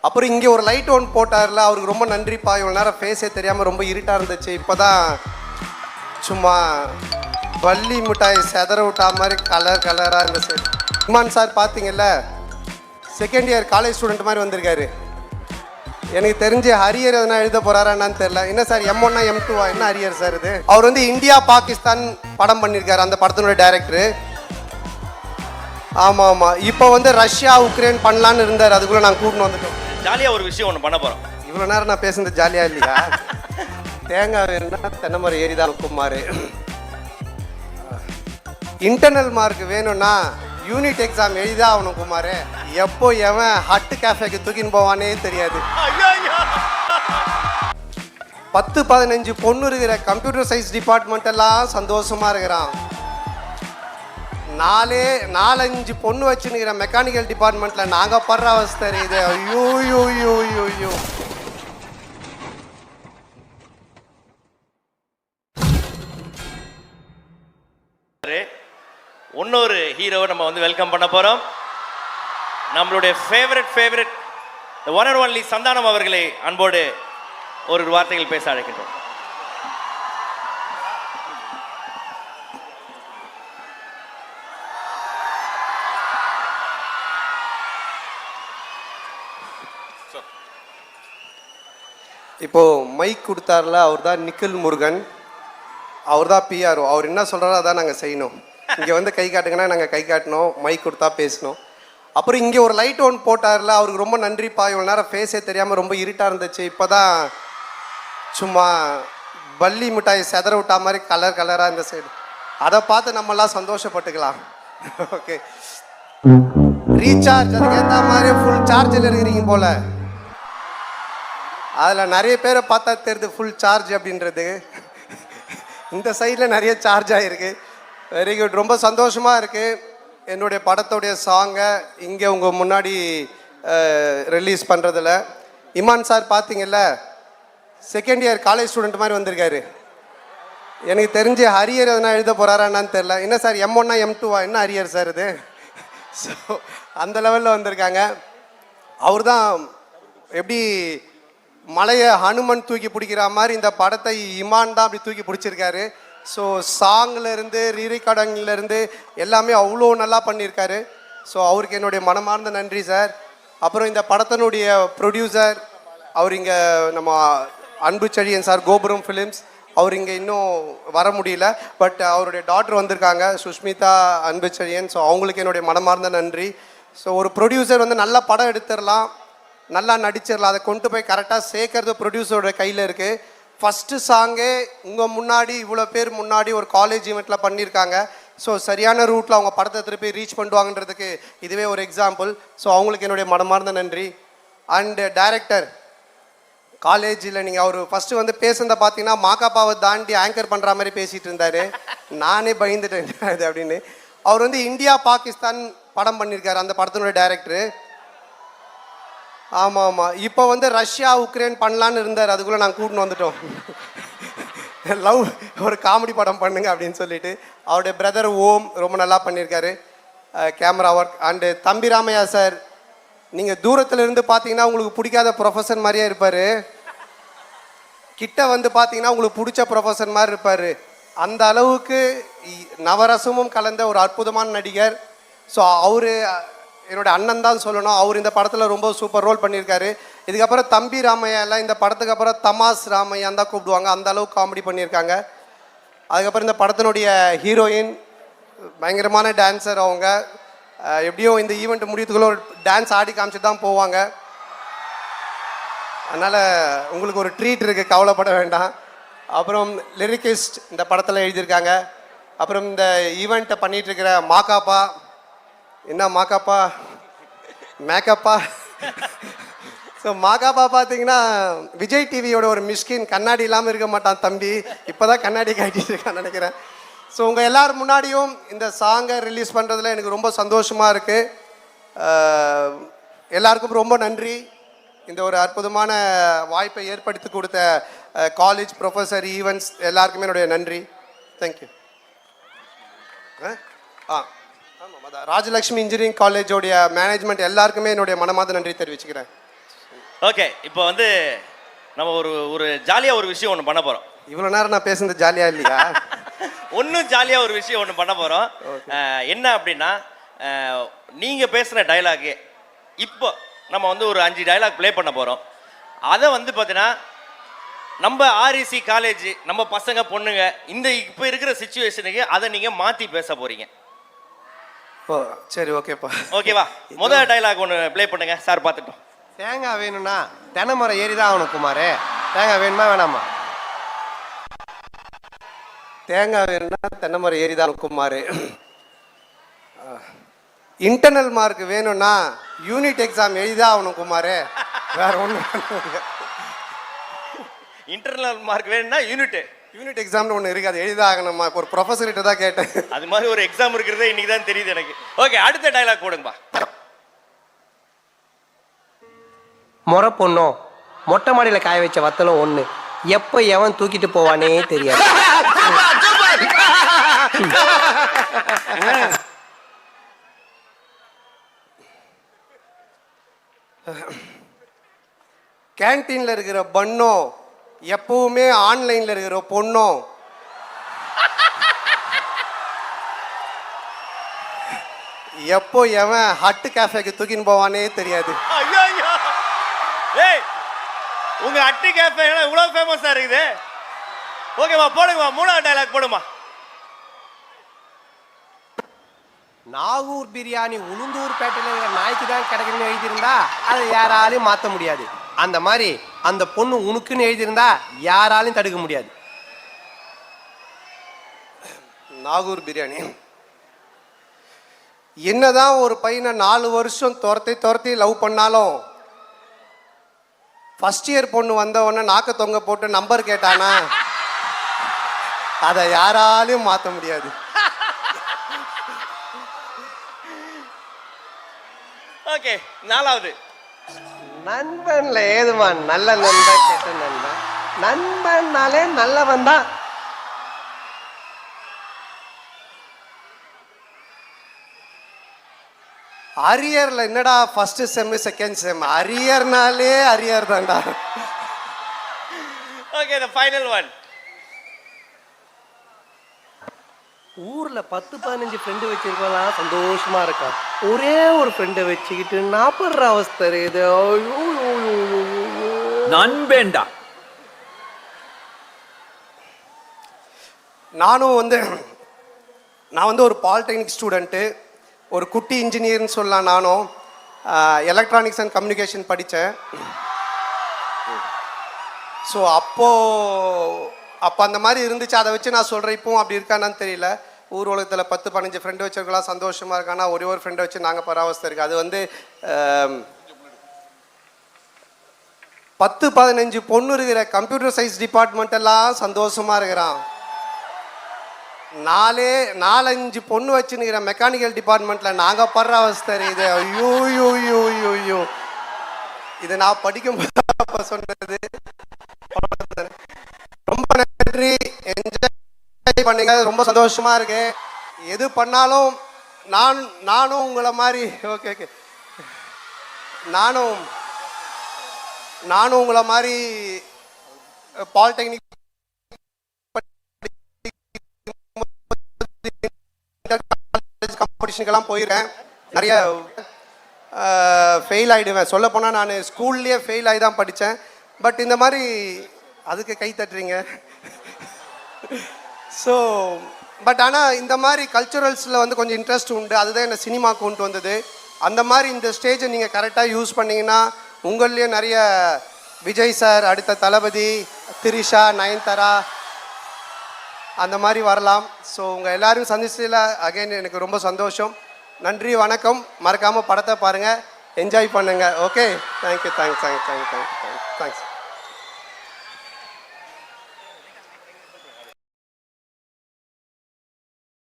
அப்புறம் இங்கே ஒரு லைட் ஒன்று போட்டார்ல, அவருக்கு ரொம்ப நன்றிப்பா. இவ்வளோ நேரம் ஃபேஸே தெரியாமல் ரொம்ப இருட்டாக இருந்துச்சு. இப்போ தான் சும்மா வள்ளி மிட்டாய் செதற விட்டா மாதிரி கலராக இருந்துச்சு. இமான் சார் பார்த்தீங்கல்ல, செகண்ட் இயர் காலேஜ் ஸ்டூடெண்ட் மாதிரி வந்திருக்காரு. எனக்கு தெரிஞ்சு ஹரியர் எதனா எழுத போகிறாரா என்னன்னு தெரியல. என்ன சார் M1 M2 என்ன ஹரியர் சார் இது? அவர் வந்து இந்தியா பாகிஸ்தான் படம் பண்ணியிருக்காரு, அந்த படத்தினுடைய டைரக்டரு. ஆமாம் ஆமாம். இப்போ வந்து ரஷ்யா உக்ரைன் பண்ணலான்னு இருந்தார், அதுக்குள்ளே நாங்கள் கூட்டின்னு வந்துட்டோம். ஜாலியாக ஒரு விஷயம் ஒன்று பண்ண போகிறோம். இவ்வளோ நேரம் நான் பேசுனது ஜாலியாக இல்லையா? தேங்காய் வேணும்னா தென்னை மரம் ஏறிதான் குமார். இன்டர்னல் மார்க் வேணும்னா யூனிட் எக்ஸாம் எழுதிதான் ஆகணும் குமார். எப்போ எவன் ஹட்டு கேஃபேக்கு தூக்கின்னு போவானே தெரியாது. 10-15 பொண்ணு இருக்கிற கம்ப்யூட்டர் சயின்ஸ் டிபார்ட்மெண்ட் எல்லாம் சந்தோஷமா இருக்கிறான். 4-5 பொண்ணு வச்சுன்னுக்கிற மெக்கானிக்கல் டிபார்ட்மெண்ட்ல நாங்க படுற அவஸ்தை இது. ஐயோ யோ யோ யோ யோ. இன்னொரு ஹீரோவை நம்ம வந்து வெல்கம் பண்ண போறோம். நம்மளுடைய favourite the one and only Santhanam அவர்களை அன்போடு ஒரு வார்த்தைகள் பேச அழைக்கின்றோம். இப்போ மைக் கொடுத்தாருல, அவர் தான் நிக்கில் முருகன், அவர் தான் PRO. அவர் என்ன சொல்கிறாரோ அதான் நாங்கள் செய்யணும். இங்கே வந்து கை காட்டுங்கன்னா நாங்கள் கை காட்டணும், மைக் கொடுத்தா பேசணும். அப்புறம் இங்கே ஒரு லைட் ஒன்று போட்டார்ல, அவருக்கு ரொம்ப நன்றிப்பா. இவ்வளோ நேரம் ஃபேஸே தெரியாமல் ரொம்ப இருட்டாக இருந்துச்சு. இப்போ தான் சும்மா வள்ளி மிட்டாய் செதற விட்டா மாதிரி கலராக இந்த சைடு. அதை பார்த்து நம்மளாம் சந்தோஷப்பட்டுக்கலாம். ஓகே, ரீசார்ஜ் அதுக்கேற்ற மாதிரி ஃபுல் சார்ஜில் இருக்கிறீங்க போல். அதில் நிறைய பேரை பார்த்தா தெரியுது ஃபுல் சார்ஜ் அப்படின்றது. இந்த சைடில் நிறைய சார்ஜ் ஆகிருக்கு. வெரி குட், ரொம்ப சந்தோஷமாக இருக்குது. என்னுடைய படத்துடைய சாங்கை இங்கே உங்கள் முன்னாடி ரிலீஸ் பண்ணுறதில். இமான் சார் பார்த்தீங்கல்ல, செகண்ட் இயர் காலேஜ் ஸ்டூடெண்ட் மாதிரி வந்திருக்காரு. எனக்கு தெரிஞ்சு ஹரியர் எதனா எழுத போகிறாரா என்னன்னு தெரில. என்ன சார் M1 M2 என்ன ஹரியர் சார் இது? ஸோ அந்த லெவலில் வந்திருக்காங்க. அவர் தான் எப்படி மலையை ஹனுமன் தூக்கி பிடிக்கிற மாதிரி இந்த படத்தை இமான் தான் அப்படி தூக்கி பிடிச்சிருக்காரு. ஸோ சாங்லேருந்து ரீரெக்கார்டிங்லேருந்து எல்லாமே அவ்வளோ நல்லா பண்ணியிருக்காரு. ஸோ அவருக்கு என்னுடைய மனமார்ந்த நன்றி சார். அப்புறம் இந்த படத்தினுடைய ப்ரொடியூசர் அவர் இங்கே நம்ம அன்பு செழியன் சார், கோபுரம் ஃபிலிம்ஸ். அவர் இங்கே இன்னும் வர முடியல, பட் அவருடைய டாட்டர் வந்திருக்காங்க, சுஷ்மிதா அன்பு செழியன். ஸோ அவங்களுக்கு என்னுடைய மனமார்ந்த நன்றி. ஸோ ஒரு ப்ரொடியூசர் வந்து நல்ல படம் எடுத்துடலாம், நல்லா நடிச்சிடலாம், அதை கொண்டு போய் கரெக்டாக சேர்க்கறது ப்ரொடியூசரோட கையில் இருக்குது. ஃபஸ்ட்டு சாங்கே உங்கள் முன்னாடி இவ்வளோ பேர் முன்னாடி ஒரு காலேஜ் ஈவெண்ட்டில் பண்ணியிருக்காங்க. ஸோ சரியான ரூட்டில் அவங்க படத்தை திருப்பி ரீச் பண்ணுவாங்கன்றதுக்கு இதுவே ஒரு எக்ஸாம்பிள். ஸோ அவங்களுக்கு என்னுடைய மனமார்ந்த நன்றி. அண்டு டைரக்டர் காலேஜில் நீங்கள் அவர் ஃபஸ்ட்டு வந்து பேசுனதை பார்த்தீங்கன்னா மாக்காப்பாவை தாண்டி ஆங்கர் பண்ணுற மாதிரி பேசிகிட்டு இருந்தார். நானே பயந்துட்டேன் இது அப்படின்னு. அவர் வந்து இந்தியா பாகிஸ்தான் படம் பண்ணியிருக்காரு, அந்த படத்தினுடைய டைரக்டரு. ஆமாம் ஆமாம். இப்போ வந்து ரஷ்யா உக்ரைன் பண்ணலான்னு இருந்தார், அதுக்குள்ளே நாங்கள் கூட்டின்னு வந்துட்டோம். லவ் ஒரு காமெடி படம் பண்ணுங்க அப்படின்னு சொல்லிட்டு. அவருடைய பிரதர் ஓம் ரொம்ப நல்லா பண்ணியிருக்காரு, கேமரா ஒர்க். அண்டு தம்பி ராமையா சார், நீங்கள் தூரத்தில் இருந்து பார்த்தீங்கன்னா உங்களுக்கு பிடிக்காத ப்ரொஃபஸர் மாதிரியே இருப்பார், கிட்ட வந்து பார்த்தீங்கன்னா உங்களுக்கு பிடிச்ச ப்ரொஃபஸர் மாதிரி இருப்பார். அந்த அளவுக்கு நவரசமும் கலந்த ஒரு அற்புதமான நடிகர். ஸோ அவர் என்னோட அண்ணன் தான் சொல்லணும். அவர் இந்த படத்தில் ரொம்ப சூப்பர் ரோல் பண்ணியிருக்காரு. இதுக்கப்புறம் தம்பி ராமையா எல்லாம் இந்த படத்துக்கு அப்புறம் தமாஸ் ராமையான் தான் கூப்பிடுவாங்க, அந்த அளவுக்கு காமெடி பண்ணியிருக்காங்க. அதுக்கப்புறம் இந்த படத்தினுடைய ஹீரோயின் பயங்கரமான டான்ஸர். அவங்க எப்படியும் இந்த ஈவெண்ட் முடியறதுக்குள்ள ஒரு டான்ஸ் ஆடி காமிச்சிட்டு தான் போவாங்க. அதனால் உங்களுக்கு ஒரு ட்ரீட் இருக்குது, கவலைப்பட வேண்டாம். அப்புறம் லிரிக்கிஸ்ட் இந்த படத்தில் எழுதியிருக்காங்க. அப்புறம் இந்த ஈவெண்ட்டை பண்ணிகிட்ருக்கிற மாக்காப்பா, என்ன மாக்காப்பா மேக்கப்பா. ஸோ மாக்காப்பா பார்த்தீங்கன்னா விஜய் டிவியோட ஒரு மிஸ்கின், கண்ணாடி இல்லாமல் இருக்க மாட்டான் தம்பி, இப்போ தான் கண்ணாடி காட்டிட்டு இருக்கான்னு நினைக்கிறேன். ஸோ உங்கள் எல்லோரும் முன்னாடியும் இந்த சாங்கை ரிலீஸ் பண்ணுறதுல எனக்கு ரொம்ப சந்தோஷமாக இருக்குது. எல்லாருக்கும் ரொம்ப நன்றி. இந்த ஒரு அற்புதமான வாய்ப்பை ஏற்படுத்தி கொடுத்த காலேஜ் ப்ரொஃபஸர் ஈவெண்ட்ஸ் எல்லாருக்குமே என்னுடைய நன்றி. தேங்க்யூ. ஆமாம், ராஜலக்ஷ்மி இன்ஜினியரிங் காலேஜோடைய மேனேஜ்மெண்ட் எல்லாருக்குமே என்னுடைய மனமார்ந்த நன்றி தெரிவிச்சுக்கிறேன். ஓகே, இப்போ வந்து நம்ம ஒரு ஒரு ஜாலியாக ஒரு விஷயம் ஒன்று பண்ண போகிறோம். இவ்வளோ நேரம் நான் பேசுனது ஜாலியாக இல்லையா? ஒன்றும் ஜாலியாக ஒரு விஷயம் ஒன்று பண்ண போகிறோம். என்ன அப்படின்னா, நீங்கள் பேசுகிற டைலாகு இப்போ நம்ம வந்து ஒரு 5 டைலாக் ப்ளே பண்ண போகிறோம். அதை வந்து பார்த்தீங்கன்னா நம்ம ஆர்இசி காலேஜ் நம்ம பசங்க பொண்ணுங்க இந்த இப்போ இருக்கிற சுச்சுவேஷனுக்கு அதை நீங்கள் மாற்றி பேச போகிறீங்க. ஓ சரி, ஓகேப்பா. ஓகேவா? முதல் டைலாக் ஒன்று ப்ளே பண்ணுங்க சார், பார்த்துட்டோம். தேங்காய் வேணும்னா தென்னைமரம் ஏறி தான் ஆகணும் குமார். தேங்காய் வேணுமா வேணாமா? தேங்காய் வேணும்னா தென்னை மரம் ஏறிதான் குமார். இன்டர்னல் மார்க் வேணும்னா யூனிட் எக்ஸாம் எழுதிதான் ஆகணும் குமார். வேற ஒன்றும். இன்டர்னல் மார்க் வேணும்னா யூனிட் எக்ஸாம்னு ஒன்று இருக்கு, அது எழுதிதான் ஆகணுமா? ஒரு ப்ரொஃபஸர்கிட்ட தான் கேட்டேன். அது மாதிரி ஒரு எக்ஸாம் இருக்கிறதே இன்னைக்கு தான் தெரியுது எனக்கு. ஓகே, அடுத்த டைலாக் போடுங்கப்பா. முறை பொண்ணும் மொட்டை மாடியில் காய வச்ச வத்தலும் ஒன்று, எப்போ எவன் தூக்கிட்டு போவானே தெரியாது. கேன்டீன்ல இருக்கிற பன்னும் எப்பவுமே ஆன்லைன்ல இருக்கிற பொண்ணும் எப்போ எவன் ஹட்டு கேஃபேக்கு தூக்கின்னு போவானே தெரியாது. ஐயோ ஐயோ, ஏய் உங்க அட்டி கேஃபே இவ்வளவு ஃபேமஸா இருக்குது. ஓகேவா, போடுங்கம்மா. மூணாவது டைலாக் போடுமா. நாகூர் பிரியாணி உளுந்தூர் பேட்டையில் இருக்கிற நாய்க்கு தான் கிடைக்கணும்னு எழுதியிருந்தா அதை யாராலையும் மாற்ற முடியாது. அந்த மாதிரி அந்த பொண்ணு உனக்குன்னு எழுதியிருந்தா யாராலையும் தடுக்க முடியாது. நாகூர் பிரியாணி. என்னதான் ஒரு பையனை 4 வருஷம் துரத்தி லவ் பண்ணாலும் ஃபர்ஸ்ட் இயர் பொண்ணு வந்த உடனே நாக்க தொங்க போட்டு நம்பர் கேட்டானா அதை யாராலையும் மாற்ற முடியாது. ஓகே, நாலாவது. நண்பன்ல ஏதுமா நல்ல நண்பன் கெட்ட நண்பன்? நண்பன்னாலே நல்லவன் தான். அரியர்ல என்னடா first sem second sem, அரியர்னாலே arrear தான்டா. Okay, the final one. ஊர்ல 10-15 ஃப்ரெண்டு வச்சிருக்கலாம் சந்தோஷமா இருக்கான். ஒரே ஒரு ஃப்ரெண்டை வச்சுக்கிட்டு நாப்படுற அவஸ்தை இது. நண்பேண்டா. நான் வந்து ஒரு பாலிடெக்னிக் ஸ்டூடெண்ட்டு, ஒரு குட்டி இன்ஜினியர்னு சொல்லலாம். நானும் எலக்ட்ரானிக்ஸ் அண்ட் கம்யூனிகேஷன் படித்தேன். ஸோ அப்போ அந்த மாதிரி இருந்துச்சு. அதை வச்சு நான் சொல்கிறேன். இப்போவும் அப்படி இருக்கானான்னு தெரியல. ஊர் உலகத்தில் 10-15 ஃப்ரெண்டு வச்சிருக்கலாம், சந்தோஷமாக இருக்கானா. ஒரே ஒரு ஃப்ரெண்டை வச்சு நாங்கள் பராவஸ்தை இருக்குது. அது வந்து 10-15 பொண்ணு இருக்கிற கம்ப்யூட்டர் சயின்ஸ் டிபார்ட்மெண்ட் எல்லாம் சந்தோஷமாக இருக்கிறான். 4-5 பொண்ணு வச்சுன்னுக்கிற மெக்கானிக்கல் டிபார்ட்மெண்ட்டில் நாங்கள் படுற அவஸ்தை இருக்குது. ஐயோ யோ யோ யோ யோ. இதை நான் படிக்கும்போது சொன்னது. ரொம்ப நன்றி, என்ஜாய் பண்ணுங்க. ரொம்ப சந்தோஷமா இருக்கு. எது பண்ணாலும் நானும் உங்களை மாதிரி ஓகே நானும் உங்களை மாதிரி பாலிடெக்னிக் காம்படிஷனுக்கெல்லாம் போயிருக்கேன். நிறைய ஃபெயில் ஆகிடுவேன். சொல்ல போனால் நான் ஸ்கூல்லேயே ஃபெயில் ஆகி தான் படித்தேன். பட் இந்த மாதிரி அதுக்கு கை தட்டுறீங்க. ஸோ பட் ஆனால் இந்த மாதிரி கல்ச்சுரல்ஸில் வந்து கொஞ்சம் இன்ட்ரெஸ்ட் உண்டு. அதுதான் என்னை சினிமா கொண்டு வந்தது. அந்த மாதிரி இந்த ஸ்டேஜை நீங்கள் கரெக்டாக யூஸ் பண்ணிங்கன்னா உங்கள்லேயே நிறைய விஜய் சார், அடுத்த தளபதி, திரிஷா, நயன்தாரா அந்த மாதிரி வரலாம். ஸோ உங்கள் எல்லாரும் சந்திச்சதில் அகைன் எனக்கு ரொம்ப சந்தோஷம். நன்றி, வணக்கம். மறக்காமல் படத்தை பாருங்கள், என்ஜாய் பண்ணுங்கள். Okay, thank you. தேங்க்ஸ்.